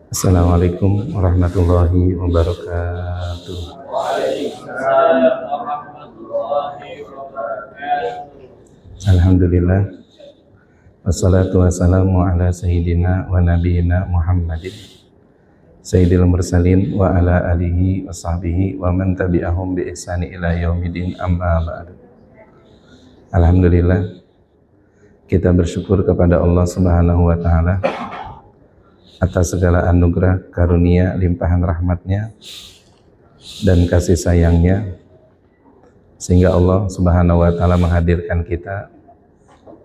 Assalamualaikum warahmatullahi wabarakatuh. Waalaikumsalam warahmatullahi wabarakatuh. Alhamdulillah. Wassalatu wassalamu ala sayyidina wa nabiyina Muhammadin sayyidil mursalin wa ala alihi wa sahbihi wa man tabi'ahum bi ihsani ila yaumidin, amma ba'du. Alhamdulillah, kita bersyukur kepada Allah Subhanahu wa taala atas segala anugerah, karunia, limpahan rahmatnya dan kasih sayangnya, sehingga Allah Subhanahu wa taala menghadirkan kita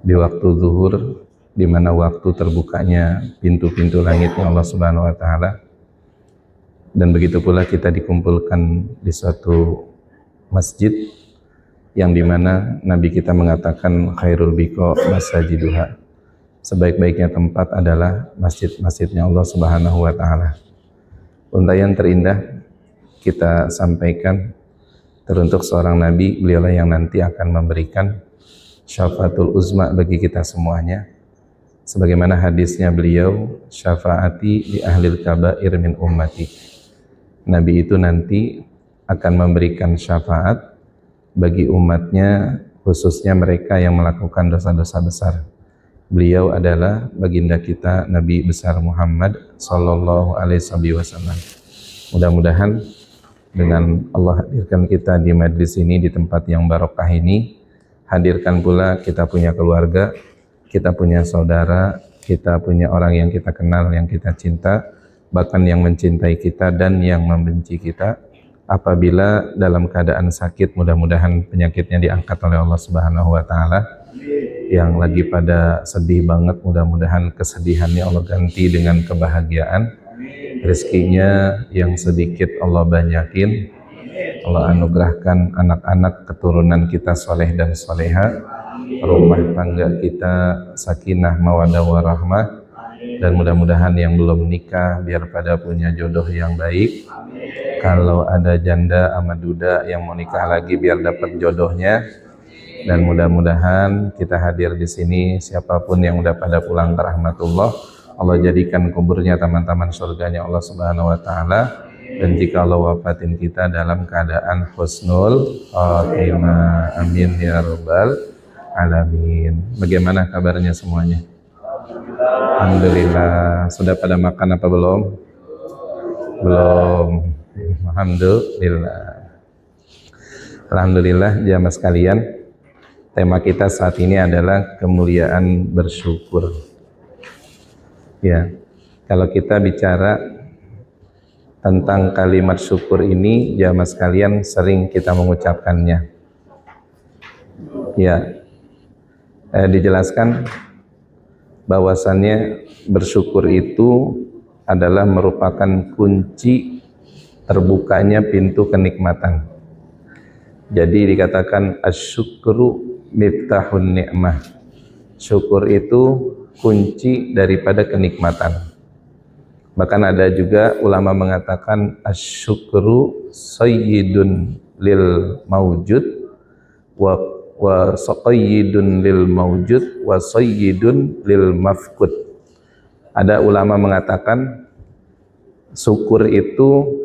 di waktu zuhur, di mana waktu terbukanya pintu-pintu langitnya Allah Subhanahu wa taala, dan begitu pula kita dikumpulkan di suatu masjid yang dimana Nabi kita mengatakan khairul biqa masajiduha, sebaik-baiknya tempat adalah masjid-masjidnya Allah Subhanahu wa taala. Untayan terindah kita sampaikan teruntuk seorang nabi, beliaulah yang nanti akan memberikan syafaatul uzma bagi kita semuanya. Sebagaimana hadisnya beliau, syafaati li ahlil kabair min ummati. Nabi itu nanti akan memberikan syafaat bagi umatnya, khususnya mereka yang melakukan dosa-dosa besar. Beliau adalah baginda kita Nabi besar Muhammad sallallahu alaihi wasallam. Mudah-mudahan dengan Allah hadirkan kita di majlis ini, di tempat yang barokah ini, hadirkan pula kita punya keluarga, kita punya saudara, kita punya orang yang kita kenal, yang kita cinta, bahkan yang mencintai kita dan yang membenci kita. Apabila dalam keadaan sakit, mudah-mudahan penyakitnya diangkat oleh Allah Subhanahu wa taala. Yang lagi pada sedih banget, mudah-mudahan kesedihannya Allah ganti dengan kebahagiaan. Rezekinya yang sedikit Allah banyakin. Allah anugerahkan anak-anak keturunan kita soleh dan soleha. Rumah tangga kita sakinah mawaddah warahmah. Dan mudah-mudahan yang belum nikah biar pada punya jodoh yang baik. Kalau ada janda sama duda yang mau nikah lagi biar dapat jodohnya. Dan mudah-mudahan kita hadir di sini, siapapun yang udah pada pulang ke rahmatullah, Allah jadikan kuburnya taman-taman surganya Allah Subhanahu wa taala. Dan jika Allah wafatin kita dalam keadaan husnul khatimah, amin ya rabbal alamin. Bagaimana kabarnya semuanya? Alhamdulillah. Sudah pada makan apa belum? Belum. Alhamdulillah. Alhamdulillah jamaah sekalian. Tema kita saat ini adalah kemuliaan bersyukur. Ya, kalau kita bicara tentang kalimat syukur ini, jamaah sekalian sering kita mengucapkannya. Ya, dijelaskan bahwasannya bersyukur itu adalah merupakan kunci terbukanya pintu kenikmatan. Jadi dikatakan asyukru miftahun ni'mah. Syukur itu kunci daripada kenikmatan. Bahkan ada juga ulama mengatakan asyukru sayyidun lil mawjud wa sayyidun lil mawjud wa sayyidun lil mafqud. Ada ulama mengatakan syukur itu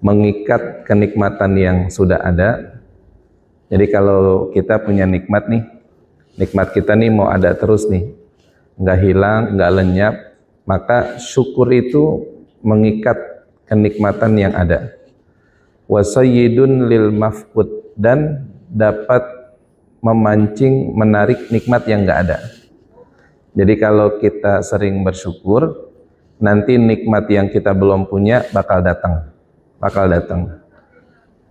mengikat kenikmatan yang sudah ada. Jadi kalau kita punya nikmat nih, nikmat kita nih mau ada terus nih, nggak hilang, nggak lenyap, maka syukur itu mengikat kenikmatan yang ada. Wa sayyidun lil mafqud, dan dapat memancing, menarik nikmat yang nggak ada. Jadi kalau kita sering bersyukur, nanti nikmat yang kita belum punya bakal datang.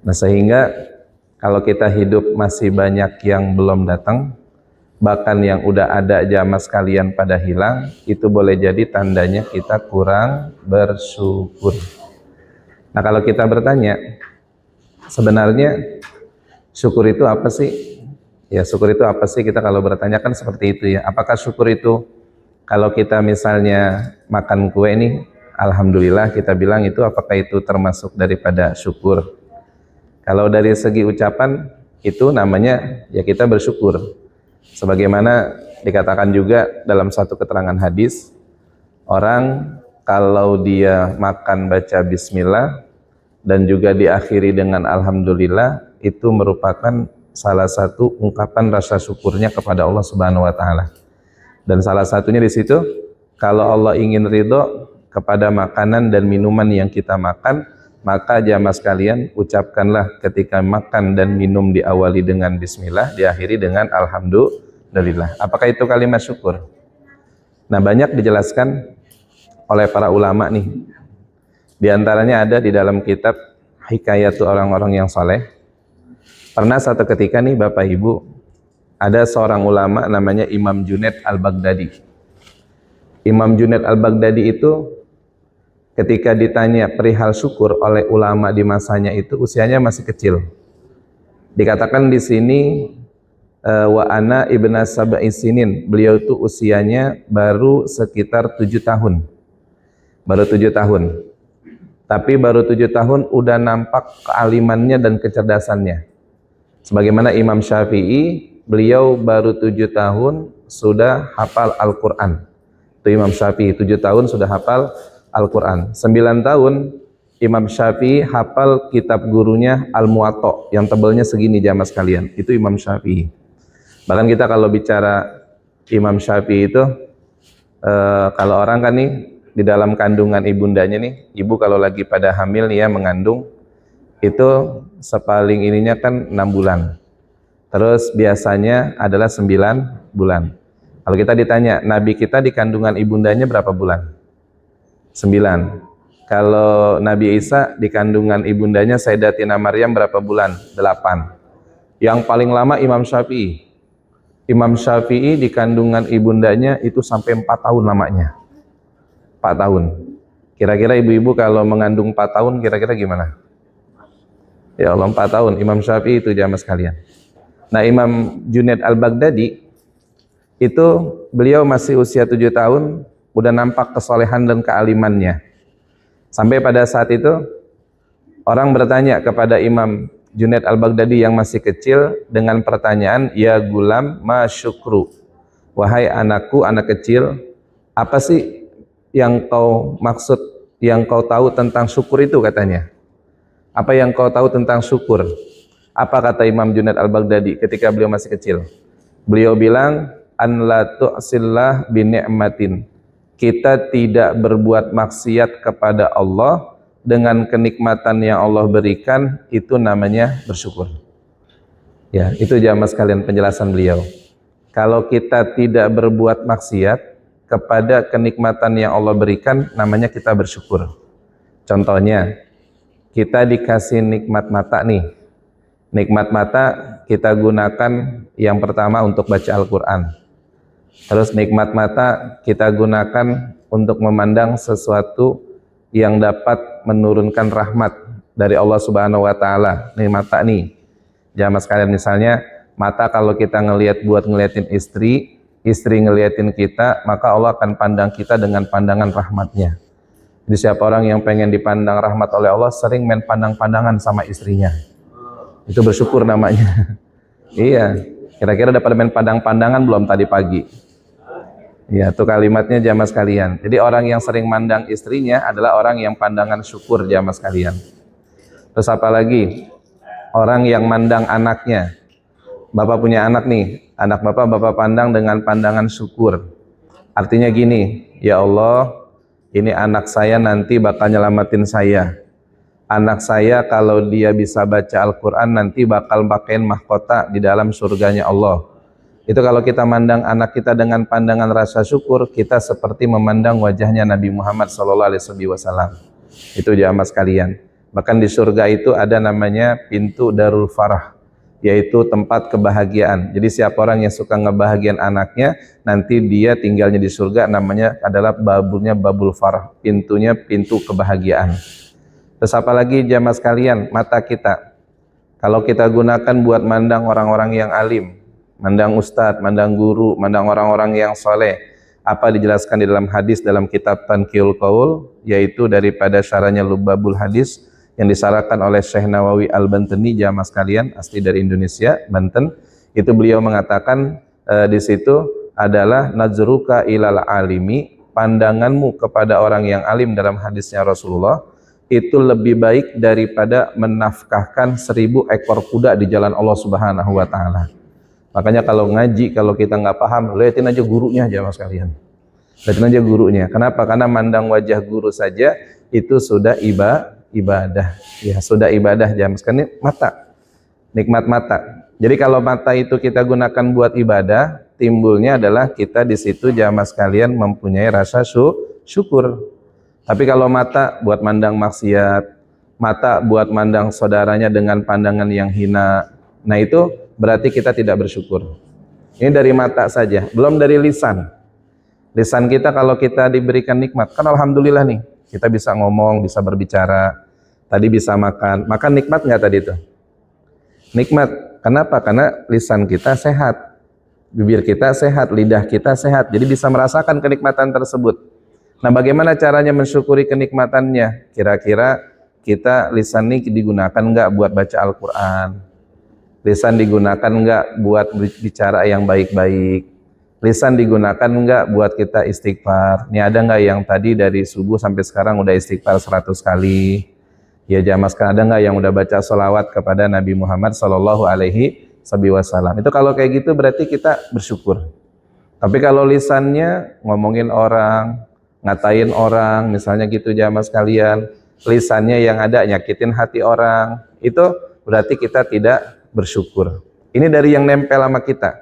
Nah, sehingga kalau kita hidup masih banyak yang belum datang, bahkan yang udah ada jamaah sekalian pada hilang, itu boleh jadi tandanya kita kurang bersyukur. Nah, kalau kita bertanya, sebenarnya syukur itu apa sih? Ya, syukur itu apa sih? Kita kalau bertanya kan seperti itu ya. Apakah syukur itu kalau kita misalnya makan kue nih, alhamdulillah kita bilang itu, apakah itu termasuk daripada syukur? Kalau dari segi ucapan itu namanya ya kita bersyukur. Sebagaimana dikatakan juga dalam satu keterangan hadis, orang kalau dia makan baca bismillah dan juga diakhiri dengan alhamdulillah, itu merupakan salah satu ungkapan rasa syukurnya kepada Allah Subhanahu wa taala. Dan salah satunya di situ, kalau Allah ingin ridho kepada makanan dan minuman yang kita makan, maka jamaah sekalian ucapkanlah ketika makan dan minum diawali dengan bismillah, diakhiri dengan alhamdulillah. Apakah itu kalimat syukur? Nah, banyak dijelaskan oleh para ulama nih. Di antaranya ada di dalam kitab Hikayatu Orang-orang yang Saleh. Pernah satu ketika nih Bapak Ibu, ada seorang ulama namanya Imam Junaid Al-Baghdadi. Imam Junaid Al-Baghdadi itu ketika ditanya perihal syukur oleh ulama di masanya itu, usianya masih kecil. Dikatakan di sini wa ana ibna sab'i sinin, beliau itu usianya baru sekitar 7 tahun. Baru 7 tahun. Tapi baru 7 tahun udah nampak kealimannya dan kecerdasannya. Sebagaimana Imam Syafi'i, beliau baru 7 tahun sudah hafal Al-Quran. Itu Imam Syafi'i, 7 tahun sudah hafal Al-Quran. 9 tahun Imam Syafi'i hafal kitab gurunya Al-Muwatta yang tebalnya segini jamaah sekalian. Itu Imam Syafi'i. Bahkan kita kalau bicara Imam Syafi'i itu, kalau orang kan nih di dalam kandungan ibundanya nih, ibu kalau lagi pada hamil nih ya mengandung, itu sepaling ininya kan 6 bulan. Terus biasanya adalah 9 bulan. Kalau kita ditanya, Nabi kita di kandungan ibundanya berapa bulan? 9. Kalau Nabi Isa di kandungan ibundanya Sayyidatina Maryam berapa bulan? 8. Yang paling lama Imam Syafi'i. Imam Syafi'i di kandungan ibundanya itu sampai 4 tahun lamanya. 4 tahun. Kira-kira ibu-ibu kalau mengandung 4 tahun kira-kira gimana? Ya Allah, 4 tahun Imam Syafi'i itu jamaah sekalian. Nah, Imam Junaid Al-Baghdadi itu beliau masih usia 7 tahun udah nampak kesolehan dan kealimannya. Sampai pada saat itu orang bertanya kepada Imam Junaid Al-Baghdadi yang masih kecil dengan pertanyaan, ya gulam ma syukru, wahai anakku, anak kecil, apa sih yang kau maksud, yang kau tahu tentang syukur itu, katanya. Apa yang kau tahu tentang syukur? Apa kata Imam Junaid Al-Baghdadi ketika beliau masih kecil? Beliau bilang, an la tu'sillah bi ni'matin. Kita tidak berbuat maksiat kepada Allah dengan kenikmatan yang Allah berikan, itu namanya bersyukur. Ya, itu jamaah sekalian penjelasan beliau. Kalau kita tidak berbuat maksiat kepada kenikmatan yang Allah berikan, namanya kita bersyukur. Contohnya, kita dikasih nikmat mata nih. Nikmat mata kita gunakan yang pertama untuk baca Al-Quran. Terus nikmat mata kita gunakan untuk memandang sesuatu yang dapat menurunkan rahmat dari Allah Subhanahu wa taala. Nih mata nih. Jamaah sekalian, misalnya mata kalau kita ngeliatin istri, istri ngeliatin kita, maka Allah akan pandang kita dengan pandangan rahmatnya. Jadi siapa orang yang pengen dipandang rahmat oleh Allah, sering main pandang-pandangan sama istrinya. Itu bersyukur namanya. Iya, kira-kira dapat main pandang-pandangan belum tadi pagi? Iya, itu kalimatnya jamaah sekalian. Jadi orang yang sering mandang istrinya adalah orang yang pandangan syukur jamaah sekalian. Terus apa lagi? Orang yang mandang anaknya. Bapak punya anak nih, anak bapak pandang dengan pandangan syukur. Artinya gini, ya Allah, ini anak saya nanti bakal nyelamatin saya. Anak saya kalau dia bisa baca Al-Quran nanti bakal pakaiin mahkota di dalam surganya Allah. Itu kalau kita mandang anak kita dengan pandangan rasa syukur, kita seperti memandang wajahnya Nabi Muhammad SAW. Itu jamaah sekalian. Bahkan di surga itu ada namanya pintu Darul Farah, yaitu tempat kebahagiaan. Jadi siapa orang yang suka ngebahagiain anaknya, nanti dia tinggalnya di surga, namanya adalah babulnya Babul Farah, pintunya pintu kebahagiaan. Terus apalagi jamaah sekalian, mata kita. Kalau kita gunakan buat mandang orang-orang yang alim, mandang ustadz, mandang guru, mandang orang-orang yang soleh, apa dijelaskan di dalam hadis dalam kitab Tanqihul Qaul, yaitu daripada syarahnya Lubabul Hadis yang disarahkan oleh Syekh Nawawi Al-Bantani, jamaah sekalian, asli dari Indonesia, Banten. Itu beliau mengatakan di situ adalah nazruka ilal alimi pandanganmu kepada orang yang alim dalam hadisnya Rasulullah itu lebih baik daripada menafkahkan 1000 ekor kuda di jalan Allah Subhanahu wa taala. Makanya kalau ngaji, kalau kita nggak paham, lihatin aja gurunya aja mas kalian. Lihatin aja gurunya. Kenapa? Karena mandang wajah guru saja itu sudah ibadah. Ya, sudah ibadah jam sekali mata. Nikmat mata. Jadi kalau mata itu kita gunakan buat ibadah, timbulnya adalah kita di situ jamaah sekalian mempunyai rasa syukur. Tapi kalau mata buat mandang maksiat, mata buat mandang saudaranya dengan pandangan yang hina, nah itu berarti kita tidak bersyukur. Ini dari mata saja, belum dari lisan. Lisan kita kalau kita diberikan nikmat, kan alhamdulillah nih, kita bisa ngomong, bisa berbicara, tadi bisa makan. Makan nikmat nggak tadi itu? Nikmat. Kenapa? Karena lisan kita sehat, bibir kita sehat, lidah kita sehat, jadi bisa merasakan kenikmatan tersebut. Nah, bagaimana caranya mensyukuri kenikmatannya? Kira-kira kita lisan ini digunakan nggak buat baca Al-Quran? Lisan digunakan nggak buat bicara yang baik-baik? Lisan digunakan nggak buat kita istighfar? Ini ada nggak yang tadi dari subuh sampai sekarang udah istighfar 100 kali? Ya jamaah sekalian, ada nggak yang udah baca sholawat kepada Nabi Muhammad Sallallahu Alaihi Wasallam? Itu kalau kayak gitu berarti kita bersyukur. Tapi kalau lisannya ngomongin orang, ngatain orang, misalnya gitu jamaah sekalian, lisannya yang ada nyakitin hati orang, itu berarti kita tidak bersyukur. Ini dari yang nempel sama kita.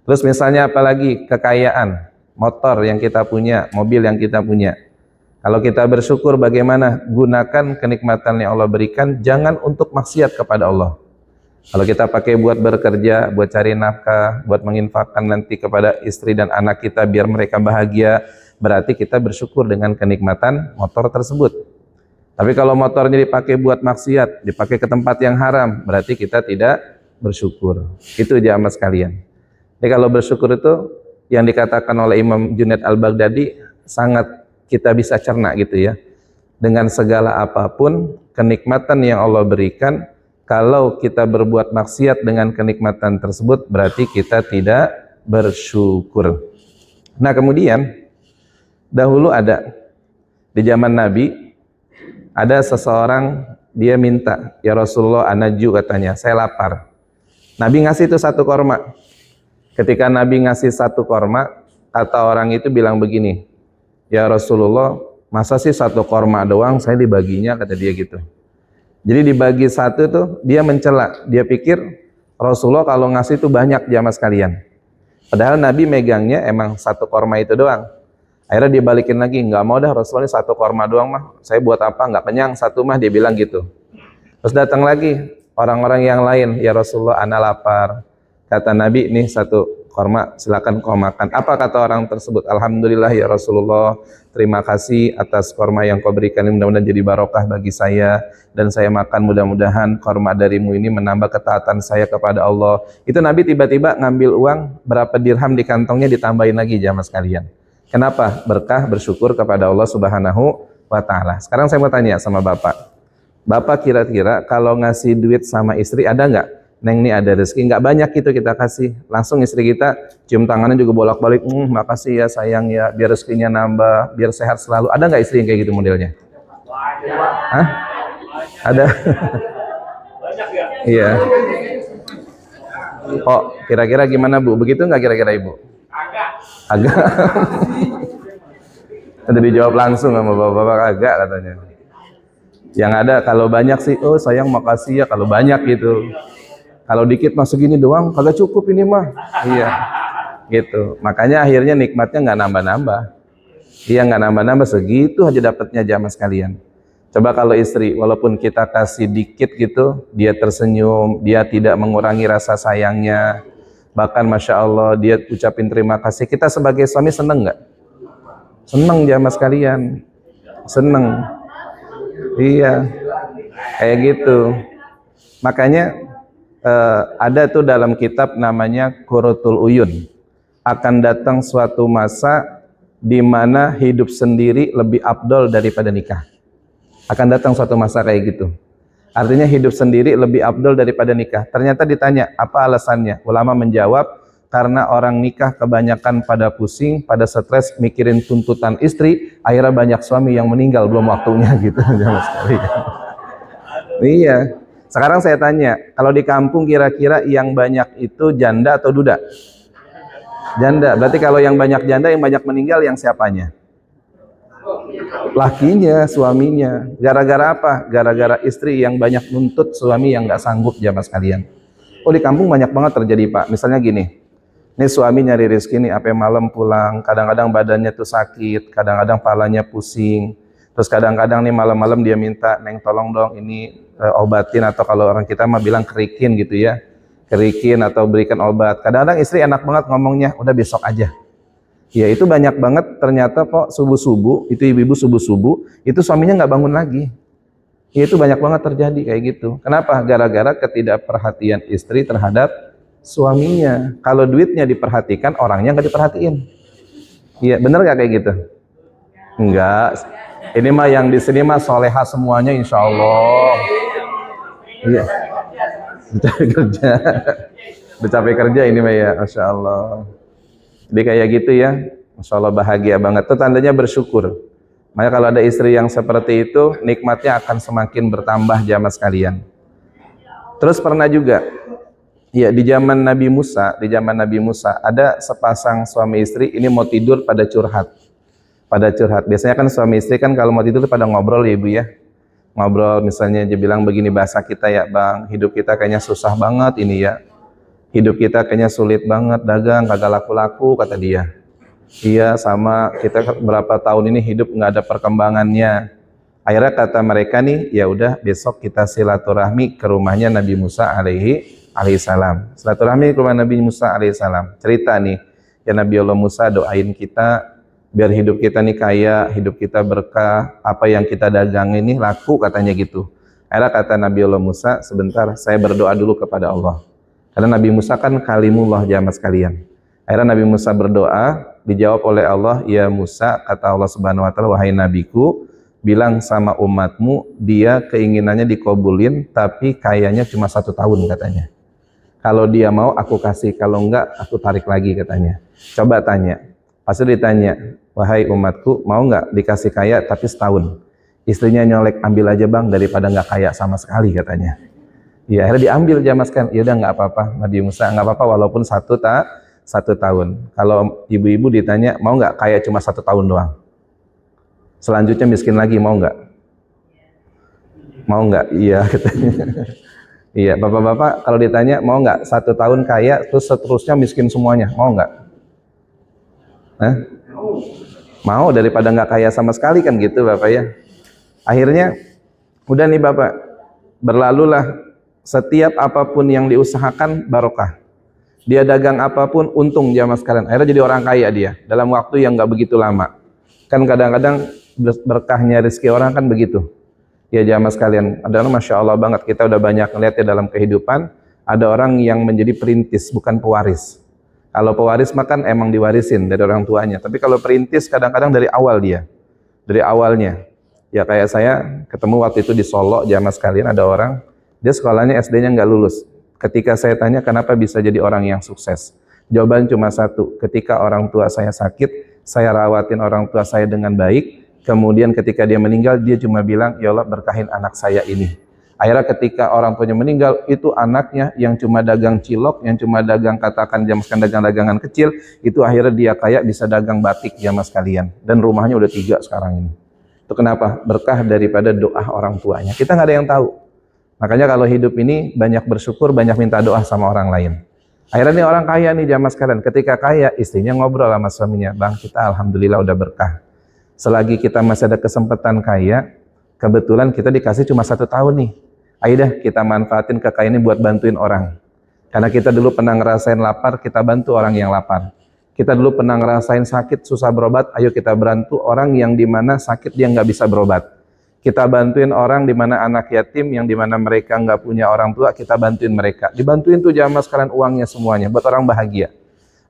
Terus misalnya apalagi kekayaan, motor yang kita punya, mobil yang kita punya. Kalau kita bersyukur bagaimana? Gunakan kenikmatan yang Allah berikan, jangan untuk maksiat kepada Allah. Kalau kita pakai buat bekerja, buat cari nafkah, buat menginfakkan nanti kepada istri dan anak kita biar mereka bahagia, berarti kita bersyukur dengan kenikmatan motor tersebut. Tapi kalau motornya dipakai buat maksiat, dipakai ke tempat yang haram, berarti kita tidak bersyukur. Itu jamaah sekalian. Jadi kalau bersyukur itu yang dikatakan oleh Imam Junaid Al-Baghdadi sangat kita bisa cerna gitu ya. Dengan segala apapun kenikmatan yang Allah berikan, kalau kita berbuat maksiat dengan kenikmatan tersebut berarti kita tidak bersyukur. Nah, kemudian dahulu ada di zaman Nabi ada seseorang dia minta, ya Rasulullah anaju katanya, saya lapar. Nabi ngasih itu 1 korma. Ketika Nabi ngasih 1 korma, kata orang itu bilang begini, ya Rasulullah, masa sih 1 korma doang saya dibaginya, kata dia gitu. Jadi dibagi 1 tuh dia mencela, dia pikir Rasulullah kalau ngasih itu banyak jamaah sekalian. Padahal Nabi megangnya emang 1 korma itu doang. Akhirnya dibalikin lagi, nggak mau dah Rasulullah ini 1 korma doang mah, saya buat apa, nggak kenyang 1 mah, dia bilang gitu. Terus datang lagi orang-orang yang lain, ya Rasulullah ana lapar. Kata Nabi, nih 1 korma silakan kau makan. Apa kata orang tersebut? Alhamdulillah ya Rasulullah, terima kasih atas korma yang kau berikan ini, mudah-mudahan jadi barokah bagi saya dan saya makan, mudah-mudahan korma darimu ini menambah ketaatan saya kepada Allah. Itu Nabi tiba-tiba ngambil uang berapa dirham di kantongnya ditambahin lagi jamaah sekalian. Kenapa? Berkah bersyukur kepada Allah Subhanahu wa taala. Sekarang saya mau tanya sama Bapak. Bapak kira-kira kalau ngasih duit sama istri ada nggak? Neng ini ada rezeki, nggak banyak gitu kita kasih. Langsung istri kita cium tangannya juga bolak-balik, makasih ya sayang ya, biar rezekinya nambah, biar sehat selalu. Ada nggak istri yang kayak gitu modelnya? Hah? Ada? Banyak ya? Iya. Oh, kira-kira gimana Bu? Begitu nggak kira-kira Ibu? Agak. Ada dijawab langsung sama bapak-bapak, agak katanya. Yang ada kalau banyak sih, oh sayang makasih ya kalau banyak gitu. Kalau dikit mah segini doang, kagak cukup ini mah. Iya, gitu. Makanya akhirnya nikmatnya nggak nambah-nambah. Iya nggak nambah-nambah, segitu aja dapatnya jamaah sekalian. Coba kalau istri, walaupun kita kasih dikit gitu, dia tersenyum, dia tidak mengurangi rasa sayangnya. Bahkan Masya Allah, dia ucapin terima kasih. Kita sebagai suami seneng nggak? Seneng jamaah sekalian. Seneng. Iya, kayak gitu. Makanya ada tuh dalam kitab namanya Qurratul Uyun. Akan datang suatu masa di mana hidup sendiri lebih afdol daripada nikah. Akan datang suatu masa kayak gitu. Artinya hidup sendiri lebih afdol daripada nikah. Ternyata ditanya, apa alasannya? Ulama menjawab, karena orang nikah kebanyakan pada pusing, pada stres mikirin tuntutan istri, akhirnya banyak suami yang meninggal belum waktunya gitu. Jamaah sekalian. Iya. Sekarang saya tanya, kalau di kampung kira-kira yang banyak itu janda atau duda? Janda. Berarti kalau yang banyak janda, yang banyak meninggal, yang siapanya? Lakinya, suaminya. Gara-gara apa? Gara-gara istri yang banyak nuntut suami yang nggak sanggup, jamaah sekalian. Oh, di kampung banyak banget terjadi, Pak. Misalnya gini, ini suami nyari rezeki nih, sampai malam pulang, kadang-kadang badannya tuh sakit, kadang-kadang palanya pusing. Terus kadang-kadang nih malam-malam dia minta, "Neng tolong dong ini obatin," atau kalau orang kita mah bilang kerikin gitu ya. Kerikin atau berikan obat. Kadang-kadang istri enak banget ngomongnya, "Udah besok aja." Ya itu banyak banget ternyata kok subuh-subuh, itu ibu-ibu subuh-subuh, itu suaminya nggak bangun lagi. Ya itu banyak banget terjadi kayak gitu. Kenapa? Gara-gara ketidakperhatian istri terhadap suaminya. Kalau duitnya diperhatikan, orangnya nggak diperhatiin. Iya, bener nggak kayak gitu? Enggak. Ini mah yang di sini mah soleha semuanya, insya Allah. Iya. Udah capek kerja. Udah capek kerja ini mah ya, masya Allah. Jadi kayak gitu ya, masya Allah bahagia banget. Itu tandanya bersyukur. Makanya kalau ada istri yang seperti itu, nikmatnya akan semakin bertambah jamaah sekalian. Terus pernah juga, ya di zaman Nabi Musa, ada sepasang suami istri ini mau tidur pada curhat. Biasanya kan suami istri kan kalau mau tidur pada ngobrol ya ibu ya. Ngobrol misalnya dia bilang begini bahasa kita ya bang, hidup kita kayaknya susah banget ini ya. Hidup kita kayaknya sulit banget, dagang kagak laku-laku kata dia. Iya sama kita berapa tahun ini hidup nggak ada perkembangannya. Akhirnya kata mereka nih, ya udah besok kita silaturahmi ke rumahnya Nabi Musa alaihi salam. Silaturahmi ke rumah Nabi Musa alaihi salam. Cerita nih, ya Nabi Allah Musa doain kita biar hidup kita nih kaya, hidup kita berkah, apa yang kita dagang ini laku katanya gitu. Akhirnya kata Nabi Allah Musa, sebentar saya berdoa dulu kepada Allah. Karena Nabi Musa kan kalimullah jamaah sekalian. Akhirnya Nabi Musa berdoa, dijawab oleh Allah, ya Musa, kata Allah Subhanahu wa taala, wahai nabiku, bilang sama umatmu, dia keinginannya dikabulin, tapi kayaknya cuma 1 tahun katanya. Kalau dia mau aku kasih, kalau enggak aku tarik lagi katanya. Coba tanya. Pasti ditanya, wahai umatku, mau nggak dikasih kaya tapi setahun? Istrinya nyolek, ambil aja bang daripada nggak kaya sama sekali katanya. Ya akhirnya diambil jamaah sekalian. Ya udah nggak apa-apa, Nabi Musa nggak apa-apa walaupun 1 tahun. Kalau ibu-ibu ditanya, mau nggak kaya cuma 1 tahun doang? Selanjutnya miskin lagi, mau nggak? Mau nggak? Iya katanya. Iya bapak-bapak kalau ditanya mau nggak 1 tahun kaya terus seterusnya miskin semuanya, mau nggak? Mau daripada nggak kaya sama sekali kan gitu bapak ya. Akhirnya udah nih bapak, berlalulah setiap apapun yang diusahakan barokah. Dia dagang apapun untung jamaah sekalian. Akhirnya jadi orang kaya dia dalam waktu yang nggak begitu lama. Kan kadang-kadang berkahnya rezeki orang kan begitu. Ya jamaah sekalian, adalah masya Allah banget kita udah banyak ngeliat ya dalam kehidupan. Ada orang yang menjadi perintis bukan pewaris. Kalau pewaris mah kan emang diwarisin dari orang tuanya. Tapi kalau perintis kadang-kadang dari awal dia. Dari awalnya. Ya kayak saya ketemu waktu itu di Solo, jamaah sekalian ada orang, dia sekolahnya SD-nya nggak lulus. Ketika saya tanya kenapa bisa jadi orang yang sukses? Jawaban cuma satu, ketika orang tua saya sakit, saya rawatin orang tua saya dengan baik. Kemudian ketika dia meninggal, dia cuma bilang, ya Allah berkahin anak saya ini. Akhirnya ketika orang tuanya meninggal, itu anaknya yang cuma dagang cilok, yang cuma dagang katakan dagang-dagangan kecil, itu akhirnya dia kaya bisa dagang batik jamaah sekalian. Dan rumahnya udah 3 sekarang ini. Itu kenapa? Berkah daripada doa orang tuanya. Kita nggak ada yang tahu. Makanya kalau hidup ini banyak bersyukur, banyak minta doa sama orang lain. Akhirnya nih orang kaya nih jamaah sekalian. Ketika kaya, istrinya ngobrol sama suaminya, bang kita alhamdulillah udah berkah. Selagi kita masih ada kesempatan kaya, kebetulan kita dikasih cuma 1 tahun nih. Ayo dah kita manfaatin kekayaan ini buat bantuin orang. Karena kita dulu pernah ngerasain lapar, kita bantu orang yang lapar. Kita dulu pernah ngerasain sakit, susah berobat, ayo kita bantu orang yang dimana sakit dia nggak bisa berobat. Kita bantuin orang dimana anak yatim, yang dimana mereka nggak punya orang tua, kita bantuin mereka. Dibantuin tuh jamaah sekalian uangnya semuanya, buat orang bahagia.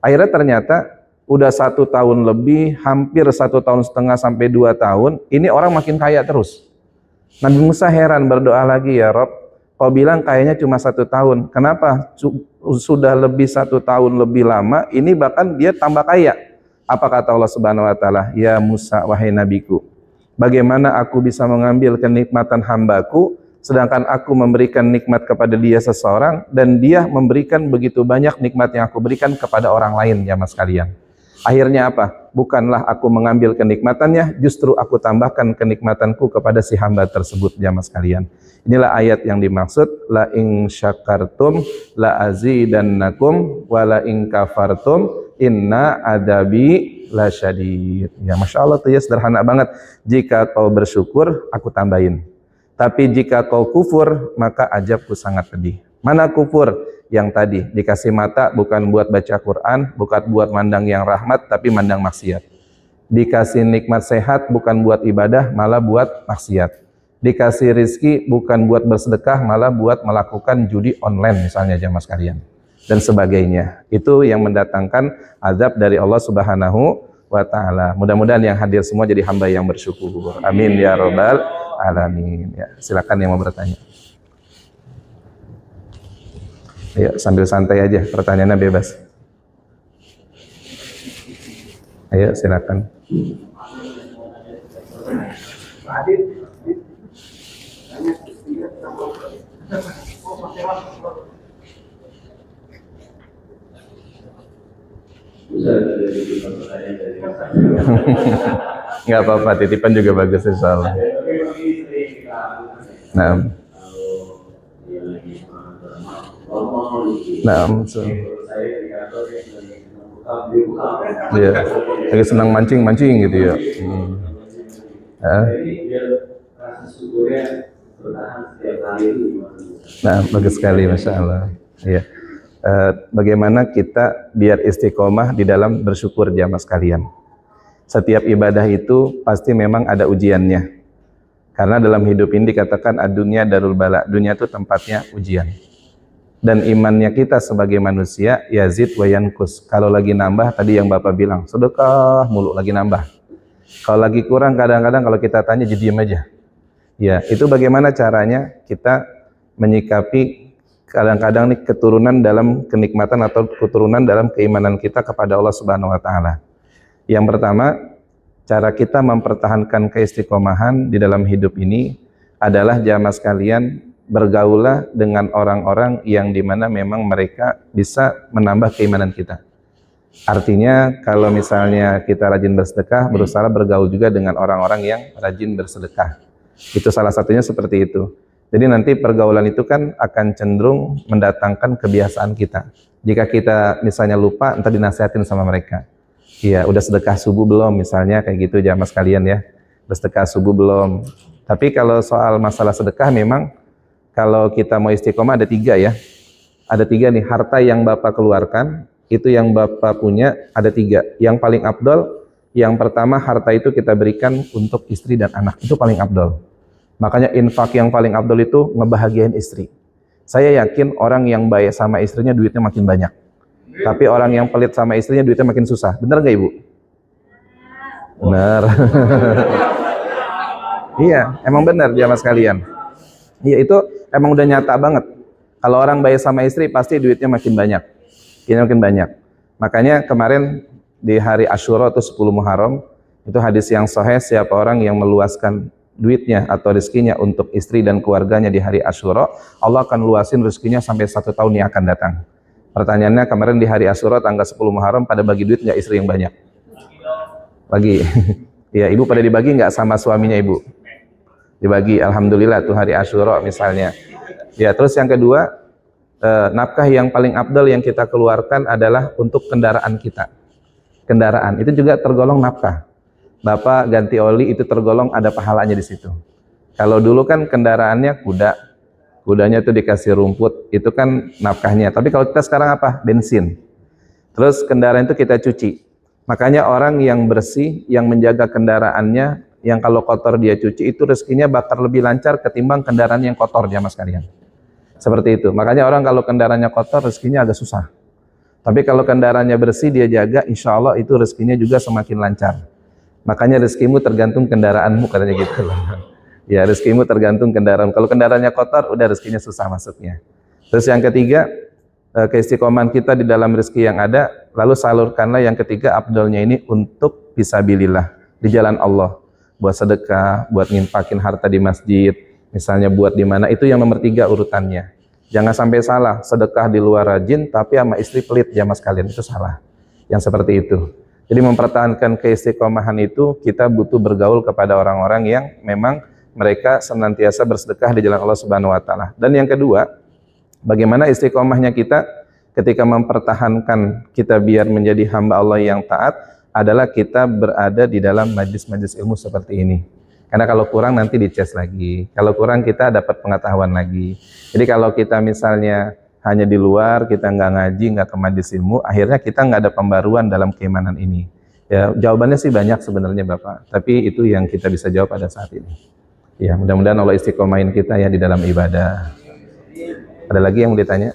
Akhirnya ternyata udah 1 tahun lebih, hampir 1,5 tahun sampai 2 tahun, ini orang makin kaya terus. Nabi Musa heran berdoa lagi, ya Rob, Kau bilang kayaknya cuma 1 tahun. Kenapa? Sudah lebih 1 tahun lebih lama, ini bahkan dia tambah kaya. Apa kata Allah Subhanahu wa taala? Ya Musa, wahai nabiku, bagaimana aku bisa mengambil kenikmatan hambaku sedangkan aku memberikan nikmat kepada dia seseorang dan dia memberikan begitu banyak nikmat yang aku berikan kepada orang lain, jamaah sekalian. Akhirnya apa? Bukanlah aku mengambil kenikmatannya, justru aku tambahkan kenikmatanku kepada si hamba tersebut, jamaah sekalian. Inilah ayat yang dimaksud, la in syakartum la azidannakum wa la in kafartum inna adabi lasyadid. Ya, Masya Allah tuh ya, sederhana banget. Jika kau bersyukur, aku tambahin. Tapi jika kau kufur, maka azabku sangat pedih. Mana kufur? Yang tadi, dikasih mata bukan buat baca Quran, bukan buat mandang yang rahmat, tapi mandang maksiat. Dikasih nikmat sehat bukan buat ibadah, malah buat maksiat. Dikasih rizki bukan buat bersedekah, malah buat melakukan judi online misalnya, jamaah sekalian. Dan sebagainya. Itu yang mendatangkan azab dari Allah Subhanahu wa ta'ala. Mudah-mudahan yang hadir semua jadi hamba yang bersyukur. Amin ya rabbal alamin. Ya, silakan yang mau bertanya. Ayo sambil santai aja, pertanyaannya bebas. Ayo silakan. Nggak apa-apa, titipan juga bagus insyaallah. Nah, ya, lagi senang mancing gitu ya. Nah, bagus sekali, masya Allah. Ya. Bagaimana kita biar istiqomah di dalam bersyukur, jamaah sekalian. Setiap ibadah itu pasti memang ada ujiannya. Karena dalam hidup ini dikatakan adunya darul bala, dunia itu tempatnya ujian. Dan imannya kita sebagai manusia yazid wa yankus. Kalau lagi nambah, tadi yang Bapak bilang, sedekah mulu lagi nambah. Kalau lagi kurang, kadang-kadang kalau kita tanya jadi diam aja. Ya, itu bagaimana caranya kita menyikapi kadang-kadang nih keturunan dalam kenikmatan atau keturunan dalam keimanan kita kepada Allah Subhanahu wa taala. Yang pertama, cara kita mempertahankan keistiqomahan di dalam hidup ini adalah jamaah sekalian, bergaulah dengan orang-orang yang dimana memang mereka bisa menambah keimanan kita. Artinya kalau misalnya kita rajin bersedekah, berusaha bergaul juga dengan orang-orang yang rajin bersedekah. Itu salah satunya seperti itu. Jadi nanti pergaulan itu kan akan cenderung mendatangkan kebiasaan kita. Jika kita misalnya lupa, entar dinasihatin sama mereka. Iya, udah sedekah subuh belum misalnya, kayak gitu jamaah sekalian ya. Bersedekah subuh belum. Tapi kalau soal masalah sedekah memang kalau kita mau istiqomah ada 3 ya. Ada 3 nih, harta yang Bapak keluarkan, itu yang Bapak punya ada 3. Yang paling afdol, yang pertama harta itu kita berikan untuk istri dan anak. Itu paling afdol. Makanya infak yang paling afdol itu ngebahagiain istri. Saya yakin orang yang baik sama istrinya duitnya makin banyak. Tapi orang yang pelit sama istrinya duitnya makin susah. Bener nggak Ibu? Bener. Iya, emang bener jamaah sekalian. Iya, itu emang udah nyata banget. Kalau orang baik sama istri pasti duitnya makin banyak. Duitnya makin banyak. Makanya kemarin di hari Asyura atau 10 Muharram, itu hadis yang sahih, siapa orang yang meluaskan duitnya atau rezekinya untuk istri dan keluarganya di hari Asyura, Allah akan luasin rezekinya sampai 1 tahun yang akan datang. Pertanyaannya, kemarin di hari Asyura tanggal 10 Muharram pada bagi duit nggak istri yang banyak? Bagi. Ya, Ibu pada dibagi nggak sama suaminya Ibu? Dibagi, alhamdulillah tuh hari Asyura misalnya. Ya, terus yang kedua, nafkah yang paling afdal yang kita keluarkan adalah untuk kendaraan kita. Kendaraan itu juga tergolong nafkah. Bapak ganti oli itu tergolong ada pahalanya di situ. Kalau dulu kan kendaraannya kuda, kudanya tuh dikasih rumput, itu kan nafkahnya. Tapi kalau kita sekarang apa? Bensin. Terus kendaraan itu kita cuci. Makanya orang yang bersih, yang menjaga kendaraannya, yang kalau kotor dia cuci, itu rezekinya bakal lebih lancar ketimbang kendaraan yang kotor, jamaah sekalian. Seperti itu. Makanya orang kalau kendaraannya kotor, rezekinya agak susah. Tapi kalau kendaraannya bersih, dia jaga, insya Allah itu rezekinya juga semakin lancar. Makanya rezekimu tergantung kendaraanmu, katanya gitu. Ya, rezekimu tergantung kendaraan. Kalau kendaraannya kotor, udah rezekinya susah masuknya. Terus yang ketiga, keistiqomahan kita di dalam rezeki yang ada, lalu salurkanlah yang ketiga afdalnya ini untuk fisabilillah, di jalan Allah. Buat sedekah, buat nginfakin harta di masjid, misalnya buat di mana, itu yang nomor 3 urutannya. Jangan sampai salah, sedekah di luar rajin, tapi sama istri pelit, jamaah sekalian, itu salah. Yang seperti itu. Jadi mempertahankan keistiqomahan itu, kita butuh bergaul kepada orang-orang yang memang mereka senantiasa bersedekah di jalan Allah Subhanahu wa taala. Dan yang kedua, bagaimana istiqomahnya kita ketika mempertahankan kita biar menjadi hamba Allah yang taat adalah kita berada di dalam majlis-majlis ilmu seperti ini. Karena kalau kurang nanti dicas lagi. Kalau kurang kita dapat pengetahuan lagi. Jadi kalau kita misalnya hanya di luar, kita nggak ngaji, nggak ke majlis ilmu, akhirnya kita nggak ada pembaruan dalam keimanan ini. Ya, jawabannya sih banyak sebenarnya Bapak, tapi itu yang kita bisa jawab pada saat ini. Ya, mudah-mudahan Allah istiqomahin kita ya di dalam ibadah. Ada lagi yang mau ditanya?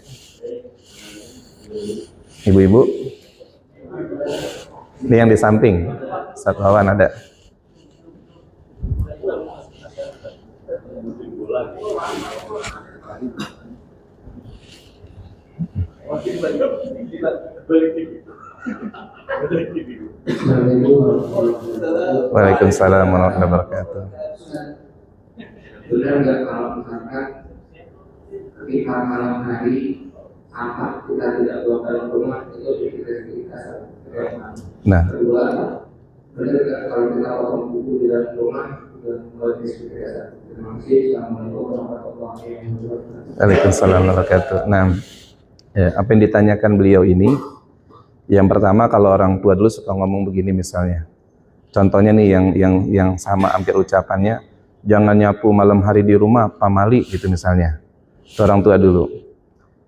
Ibu-ibu? Ini yang di samping. Satu lawan ada. Waalaikumsalam warahmatullahi wabarakatuh. Benar nggak kalau misalkan ketika malam hari apa kita tidak buang dalam rumah itu kita Nah, kedua, benar nggak kalau kita potong buku di dalam rumah dan mulai diskusi. Terima kasih. Assalamualaikum warahmatullahi wabarakatuh. Waalaikumsalam warahmatullahi wabarakatuh. Nah, ya, apa yang ditanyakan beliau ini, yang pertama kalau orang tua dulu suka ngomong begini misalnya. Contohnya nih yang sama hampir ucapannya, jangan nyapu malam hari di rumah, pamali gitu misalnya. Itu orang tua dulu.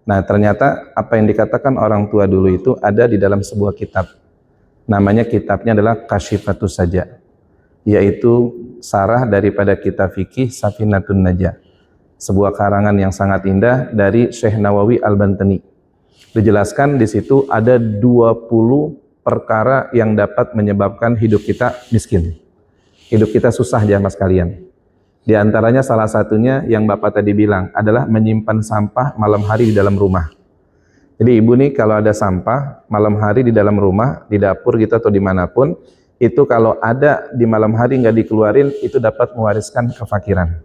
Nah, ternyata apa yang dikatakan orang tua dulu itu ada di dalam sebuah kitab. Namanya kitabnya adalah Kasyifatus Saja, yaitu sarah daripada kitab fikih Safinatun Najah. Sebuah karangan yang sangat indah dari Syekh Nawawi Al-Bantani. Dijelaskan di situ ada 20 perkara yang dapat menyebabkan hidup kita miskin. Hidup kita susah jamaah sekalian. Di antaranya salah satunya yang Bapak tadi bilang adalah menyimpan sampah malam hari di dalam rumah. Jadi ibu nih kalau ada sampah malam hari di dalam rumah, di dapur gitu atau dimanapun, itu kalau ada di malam hari nggak dikeluarin, itu dapat mewariskan kefakiran.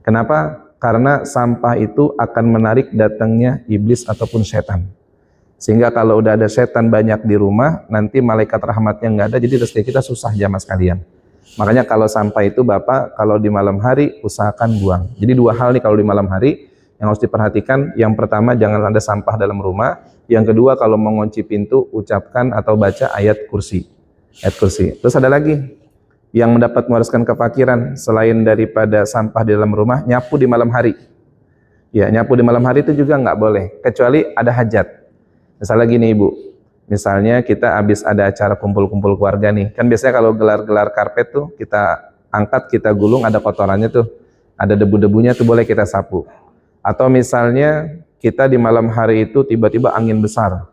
Kenapa? Karena sampah itu akan menarik datangnya iblis ataupun setan. Sehingga kalau udah ada setan banyak di rumah, nanti malaikat rahmatnya nggak ada, jadi rezeki kita susah jamaah sekalian. Makanya kalau sampah itu Bapak, kalau di malam hari usahakan buang. Jadi 2 hal nih kalau di malam hari yang harus diperhatikan. Yang pertama, jangan ada sampah dalam rumah. Yang kedua, kalau mengunci pintu, ucapkan atau baca ayat kursi. Ayat kursi. Terus ada lagi yang mendapat mewariskan kefakiran selain daripada sampah di dalam rumah, nyapu di malam hari. Ya, nyapu di malam hari itu juga nggak boleh, kecuali ada hajat. Misalnya gini Ibu, misalnya kita habis ada acara kumpul-kumpul keluarga nih, kan biasanya kalau gelar-gelar karpet tuh kita angkat, kita gulung, ada kotorannya tuh, ada debu-debunya tuh boleh kita sapu. Atau misalnya kita di malam hari itu tiba-tiba angin besar,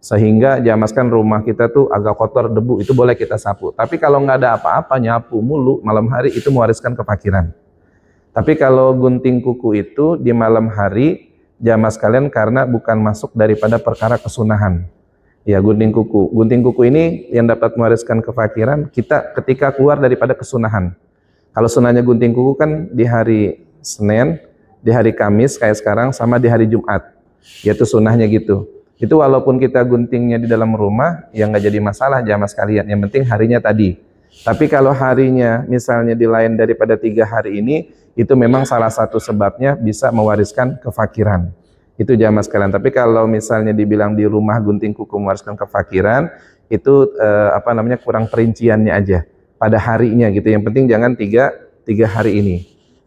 sehingga jamaskan rumah kita tuh agak kotor debu, itu boleh kita sapu. Tapi kalau nggak ada apa-apa, nyapu mulu malam hari, itu mewariskan kefakiran. Tapi kalau gunting kuku itu di malam hari, jamaah sekalian, karena bukan masuk daripada perkara kesunahan. Ya, gunting kuku. Gunting kuku ini yang dapat mewariskan kefakiran kita ketika keluar daripada kesunahan. Kalau sunahnya gunting kuku kan di hari Senin, di hari Kamis kayak sekarang, sama di hari Jumat. Yaitu sunahnya gitu. Itu walaupun kita guntingnya di dalam rumah, ya nggak jadi masalah jamaah sekalian. Yang penting harinya tadi. Tapi kalau harinya misalnya di lain daripada 3 hari ini, itu memang salah satu sebabnya bisa mewariskan kefakiran. Itu jamaah sekalian. Tapi kalau misalnya dibilang di rumah gunting kuku mewariskan kefakiran, itu kurang perinciannya aja pada harinya gitu. Yang penting jangan 3 hari ini.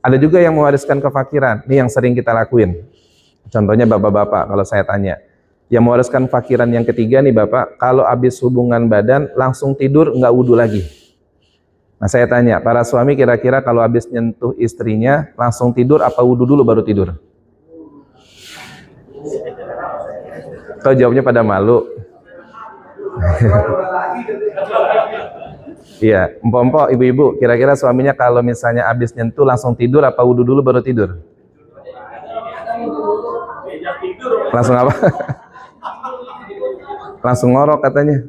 Ada juga yang mewariskan kefakiran. Ini yang sering kita lakuin. Contohnya bapak-bapak kalau saya tanya. Yang mewariskan fakiran yang ketiga nih Bapak, kalau habis hubungan badan langsung tidur nggak wudhu lagi. Nah saya tanya, para suami kira-kira kalau habis nyentuh istrinya langsung tidur apa wudhu dulu baru tidur? Atau jawabnya pada malu? Iya, empok-empok, ibu-ibu, kira-kira suaminya kalau misalnya habis nyentuh langsung tidur apa wudhu dulu baru tidur? Langsung apa? Langsung ngorok katanya.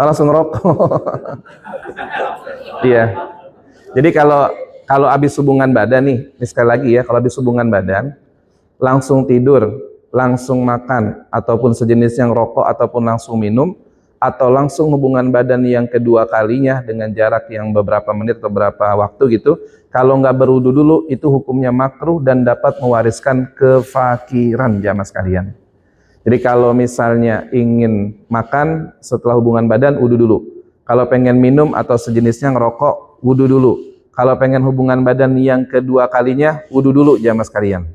Oh, langsung ngerokok. Iya. Jadi kalau habis hubungan badan nih, ini sekali lagi ya, kalau habis hubungan badan, langsung tidur, langsung makan, ataupun sejenisnya ngerokok, ataupun langsung minum, atau langsung hubungan badan yang kedua kalinya dengan jarak yang beberapa menit atau beberapa waktu gitu, kalau nggak berwudu dulu, itu hukumnya makruh dan dapat mewariskan kefakiran jamaah sekalian. Jadi kalau misalnya ingin makan setelah hubungan badan, wudu dulu. Kalau pengen minum atau sejenisnya ngerokok, wudu dulu. Kalau pengen hubungan badan yang kedua kalinya, wudu dulu jamaah sekalian.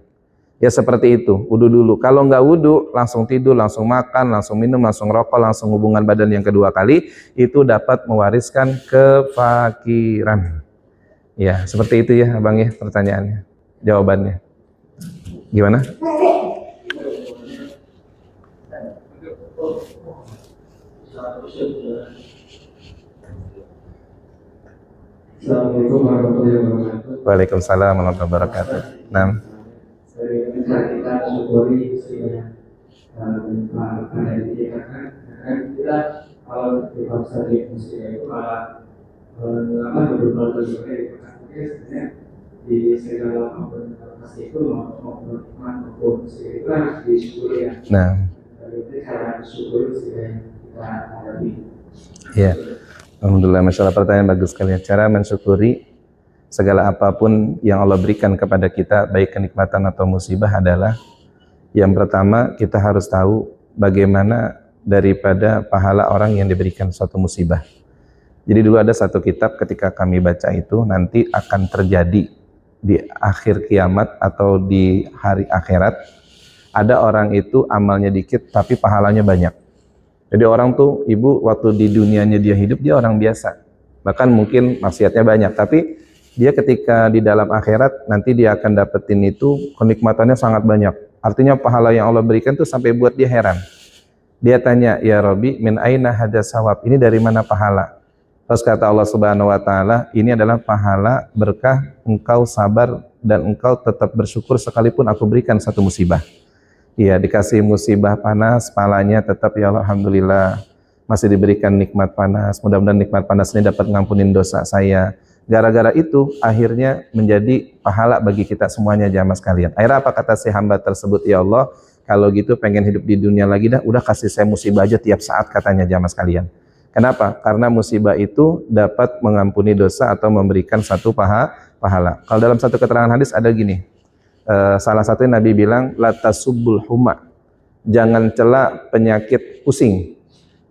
Ya seperti itu, wudu dulu. Kalau nggak wudu, langsung tidur, langsung makan, langsung minum, langsung rokok, langsung hubungan badan yang kedua kali, itu dapat mewariskan kefakiran. Ya, seperti itu ya Abang ya pertanyaannya. Jawabannya. Gimana? Assalamualaikum warahmatullahi wabarakatuh. Waalaikumsalam warahmatullahi wabarakatuh. Nah, Kita syukuri sehingga pada dikatakan kita kalau di bangsa di Indonesia itu malah beberapa juga sebenarnya di segala apapun pasti itu maupun iman maupun itu harus disyukuri ya. nah, Jadi cara bersyukur sehingga kita hadapi. ya. Alhamdulillah, masya Allah, pertanyaan bagus sekali. Cara mensyukuri segala apapun yang Allah berikan kepada kita, baik kenikmatan atau musibah adalah yang pertama, kita harus tahu bagaimana daripada pahala orang yang diberikan suatu musibah. Jadi dulu ada satu kitab ketika kami baca itu, nanti akan terjadi di akhir kiamat atau di hari akhirat, ada orang itu amalnya dikit tapi pahalanya banyak. Jadi orang tuh, ibu, waktu di dunianya dia hidup, dia orang biasa. Bahkan mungkin maksiatnya banyak, tapi dia ketika di dalam akhirat, nanti dia akan dapetin itu, kenikmatannya sangat banyak. Artinya pahala yang Allah berikan tuh sampai buat dia heran. Dia tanya, ya Rabbi, min aina hadza sawab? Ini dari mana pahala? Terus kata Allah Subhanahu wa taala, ini adalah pahala berkah engkau sabar dan engkau tetap bersyukur sekalipun aku berikan satu musibah. Iya, dikasih musibah panas, pahalanya tetap ya Allah, alhamdulillah masih diberikan nikmat panas. Mudah-mudahan nikmat panas ini dapat ngampunin dosa saya. Gara-gara itu akhirnya menjadi pahala bagi kita semuanya jamaah sekalian. Akhirnya apa kata si hamba tersebut? Ya Allah, kalau gitu pengen hidup di dunia lagi dah, udah kasih saya musibah aja tiap saat, katanya jamaah sekalian. Kenapa? Karena musibah itu dapat mengampuni dosa atau memberikan satu pahala. Kalau dalam satu keterangan hadis ada gini, salah satu Nabi bilang, la tasubbul huma, jangan cela penyakit pusing.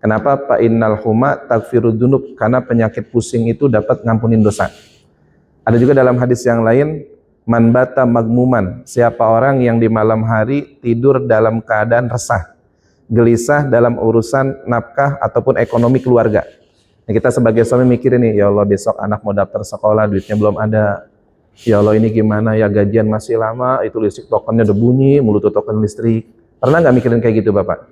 Kenapa? Fa innal huma tagfirud dzunub, karena penyakit pusing itu dapat ngampunin dosa. Ada juga dalam hadis yang lain, man bata magmuman, siapa orang yang di malam hari tidur dalam keadaan resah, gelisah dalam urusan nafkah ataupun ekonomi keluarga. Nah, kita sebagai suami mikirin nih, ya Allah besok anak mau daftar sekolah, duitnya belum ada. Ya Allah ini gimana ya, gajian masih lama, itu listrik tokennya udah bunyi, mulut token listrik. Pernah nggak mikirin kayak gitu Bapak?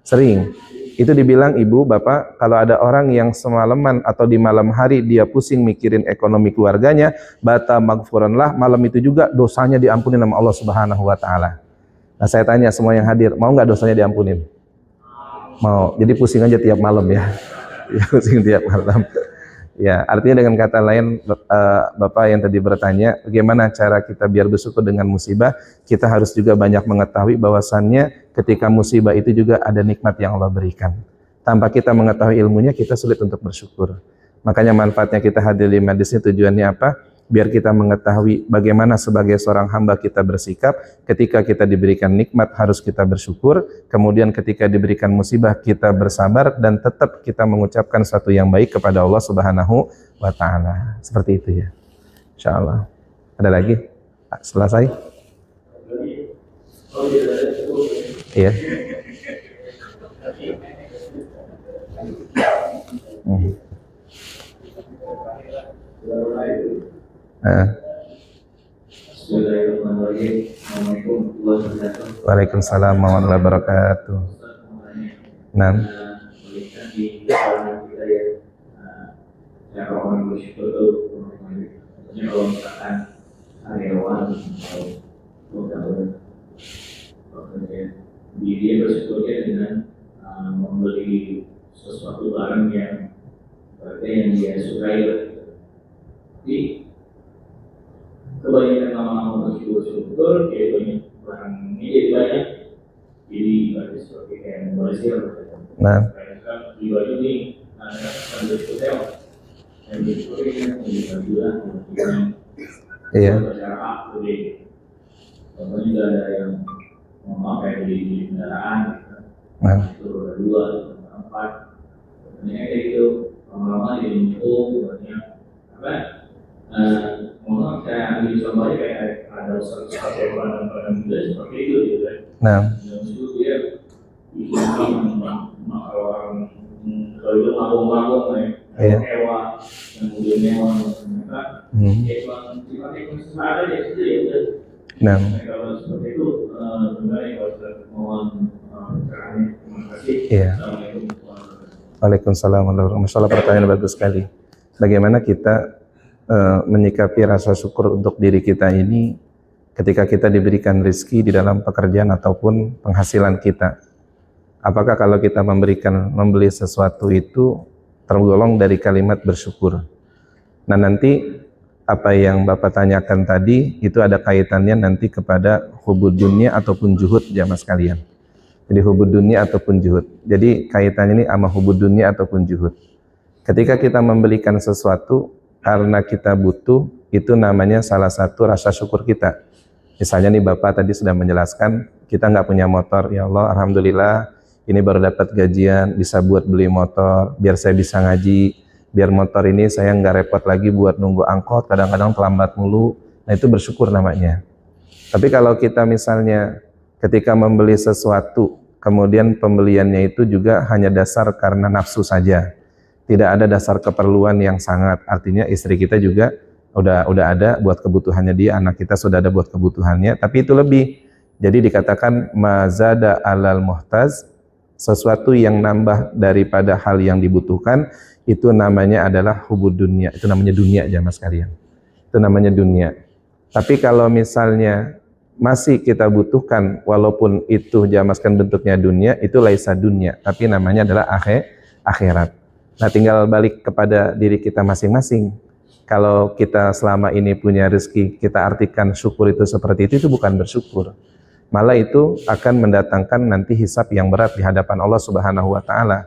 Sering. Itu dibilang ibu, bapak, kalau ada orang yang semalaman atau di malam hari dia pusing mikirin ekonomi keluarganya, bata magfuranlah, malam itu juga dosanya diampuni sama Allah Subhanahu wa taala. Nah, saya tanya semua yang hadir, mau nggak dosanya diampunin? Mau. Jadi pusing aja tiap malam ya. Ya pusing tiap malam. Ya, artinya dengan kata lain, Bapak yang tadi bertanya, bagaimana cara kita biar bersyukur dengan musibah, kita harus juga banyak mengetahui bahwasannya ketika musibah itu juga ada nikmat yang Allah berikan. Tanpa kita mengetahui ilmunya, kita sulit untuk bersyukur. Makanya manfaatnya kita hadir di majlis ini tujuannya apa? Biar kita mengetahui bagaimana sebagai seorang hamba kita bersikap, ketika kita diberikan nikmat harus kita bersyukur, kemudian ketika diberikan musibah kita bersabar, dan tetap kita mengucapkan sesuatu yang baik kepada Allah Subhanahu wa ta'ala. Seperti itu ya. Insyaallah. Ada lagi? Selesai? Iya. Waalaikumsalam warahmatullahi wabarakatuh. Nah, orang bersyukur itu maksudnya kalau misalkan karyawan atau pegawai pekerja dia bersyukurnya dengan membeli sesuatu barang yang dia sukai. Tapi kebanyakan lama-lama bersyukur kayak banyak barang ini jadi banyak, jadi ibadah seperti kayak membazir. Nah, Kan ibadah ini akan bersyukur yang bersyukur ini juga iya. secara aktif. Contohnya juga ada yang memakai di kendaraan, Nah, itu roda 2, roda 4. Sebenarnya kayak gitu, lama-lama jadi mumpung banyak apa? Mohon saya ambil contohnya kayak ada usaha yang pada muda seperti itu gitu kan. nah, Dan itu dia kalau orang kalau itu mabung-mabung iya. mewah, kemudian mewah ternyata sifatnya konsisten ada ya itu ya udah. Nah, Kalau seperti itu sebenarnya kalau sudah mohon caranya terima kasih. iya. Assalamualaikum. Waalaikumsalam warahmatullahi wabarakatuh. Masalah pertanyaan bagus sekali. Bagaimana kita menyikapi rasa syukur untuk diri kita ini ketika kita diberikan rezeki di dalam pekerjaan ataupun penghasilan kita? Apakah kalau kita membeli sesuatu itu tergolong dari kalimat bersyukur? Nah, nanti apa yang Bapak tanyakan tadi itu ada kaitannya nanti kepada hubud dunia ataupun juhud jamaah sekalian. Jadi hubud dunia ataupun juhud. Jadi kaitannya ini sama hubud dunia ataupun juhud. Ketika kita membelikan sesuatu karena kita butuh, itu namanya salah satu rasa syukur kita. Misalnya nih Bapak tadi sudah menjelaskan, kita nggak punya motor, ya Allah, alhamdulillah, ini baru dapat gajian, bisa buat beli motor, biar saya bisa ngaji, biar motor ini saya nggak repot lagi buat nunggu angkot, kadang-kadang terlambat mulu. Nah itu bersyukur namanya. Tapi kalau kita misalnya ketika membeli sesuatu, kemudian pembeliannya itu juga hanya dasar karena nafsu saja, tidak ada dasar keperluan yang sangat, artinya istri kita juga udah ada buat kebutuhannya dia, anak kita sudah ada buat kebutuhannya, tapi itu lebih. Jadi dikatakan mazada alal muhtaz, sesuatu yang nambah daripada hal yang dibutuhkan, itu namanya adalah hubud dunia, itu namanya dunia jamaah sekalian. Itu namanya dunia. Tapi kalau misalnya masih kita butuhkan, walaupun itu jamaah sekalian bentuknya dunia, itu laisa dunia, tapi namanya adalah akhirat. Nah, tinggal balik kepada diri kita masing-masing. Kalau kita selama ini punya rezeki, kita artikan syukur itu seperti itu bukan bersyukur. Malah itu akan mendatangkan nanti hisab yang berat di hadapan Allah Subhanahu wa taala.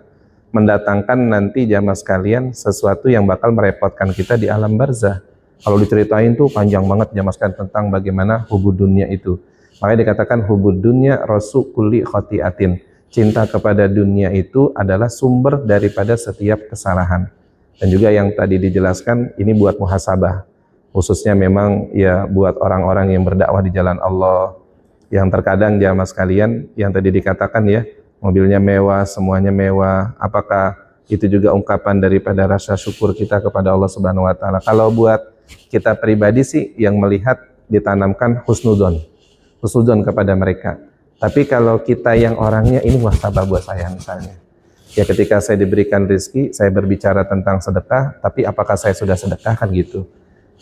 Mendatangkan nanti jamaah sekalian sesuatu yang bakal merepotkan kita di alam barzah. Kalau diceritain tuh panjang banget jamaah sekalian tentang bagaimana hubud dunia itu. Makanya dikatakan hubud dunia rasu kulli khati'atin. Cinta kepada dunia itu adalah sumber daripada setiap kesalahan. Dan juga yang tadi dijelaskan ini buat muhasabah. Khususnya memang ya buat orang-orang yang berdakwah di jalan Allah. Yang terkadang jamaah sekalian yang tadi dikatakan ya, mobilnya mewah, semuanya mewah. Apakah itu juga ungkapan daripada rasa syukur kita kepada Allah Subhanahu wa taala? Kalau buat kita pribadi sih yang melihat ditanamkan husnudzon. Husnudzon kepada mereka. Tapi kalau kita yang orangnya ini muhasabah buat saya misalnya. Ya ketika saya diberikan rezeki, saya berbicara tentang sedekah, tapi apakah saya sudah sedekah kan gitu.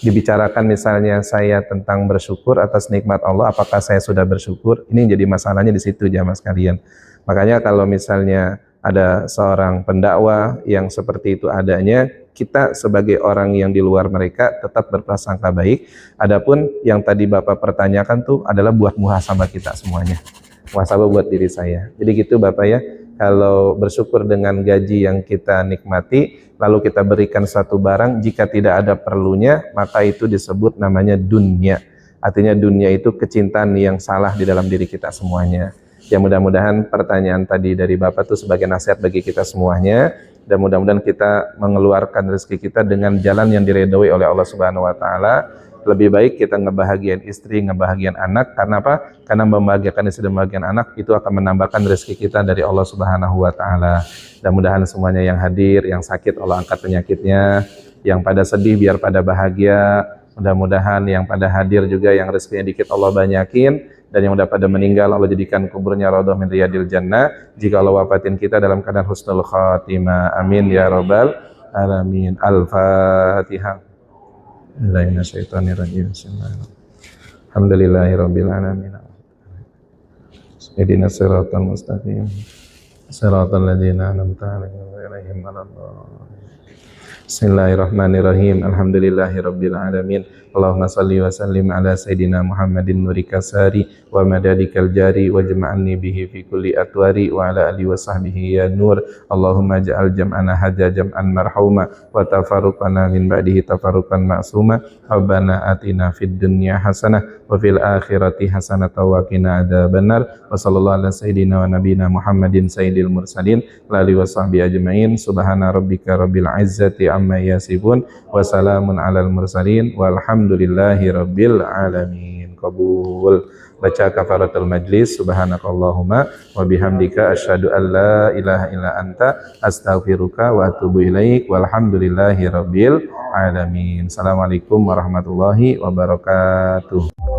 Dibicarakan misalnya saya tentang bersyukur atas nikmat Allah, apakah saya sudah bersyukur? Ini jadi masalahnya di situ jamaah sekalian. Makanya kalau misalnya ada seorang pendakwah yang seperti itu adanya, kita sebagai orang yang di luar mereka tetap berprasangka baik. Adapun yang tadi Bapak pertanyakan tuh adalah buat muhasabah kita semuanya. Muhasabah buat diri saya. Jadi gitu Bapak ya, kalau bersyukur dengan gaji yang kita nikmati, lalu kita berikan satu barang, jika tidak ada perlunya, maka itu disebut namanya dunia. Artinya dunia itu kecintaan yang salah di dalam diri kita semuanya. Ya mudah-mudahan pertanyaan tadi dari Bapak itu sebagai nasihat bagi kita semuanya, dan mudah-mudahan kita mengeluarkan rezeki kita dengan jalan yang diridhoi oleh Allah Subhanahu wa taala. Lebih baik kita ngebahagiain istri, ngebahagiain anak. Karena apa? Karena membahagiakan istri dan membahagiakan anak itu akan menambahkan rezeki kita dari Allah Subhanahu wa taala. Dan mudah-mudahan semuanya yang hadir, yang sakit Allah angkat penyakitnya, yang pada sedih biar pada bahagia. Mudah-mudahan yang pada hadir juga yang rezekinya dikit Allah banyakin, dan yang udah pada meninggal Allah jadikan kuburnya raudhah min riyadil jannah. Jika Allah wafatin kita dalam keadaan husnul khatimah, amin ya rabbal alamin. Al-Fatihah. Bismillahirrahmanirrahim. Alhamdulillahirabbil alamin. Ihdinas siratal mustaqim. Siratal ladzina an'amta 'alaihim ghairil Bismillahirrahmanirrahim. Alhamdulillahirabbil alamin. Allahumma shalli wa sallim ala sayidina Muhammadin nuri kasari wa madadikal jari wa jama'anni bihi fi kulli atwari wa ala alihi wa sahbihi ya nur. Allahumma ja'al jam'ana hadza jam'an marhuma wa tafarruqana min ba'dihi tafarruqan ma'suma. Rabbana atina fid dunya hasanah wa fil akhirati hasanah wa qina adzabannar. Wa sallallahu ala sayidina wa nabiyina Muhammadin sayyidil mursalin wa alihi wa sahbihi ajmain. Subhana rabbika rabbil izzati amma yasifun wa salamun alal mursalin walhamdulillahi rabbil alamin. Qabul. Baca kafaratul majlis. Subhanakallahumma wa bihamdika asyhadu an la ilaha illa anta astaghfiruka wa atubu ilaik walhamdulillahi rabbil alamin. Assalamualaikum warahmatullahi wabarakatuh.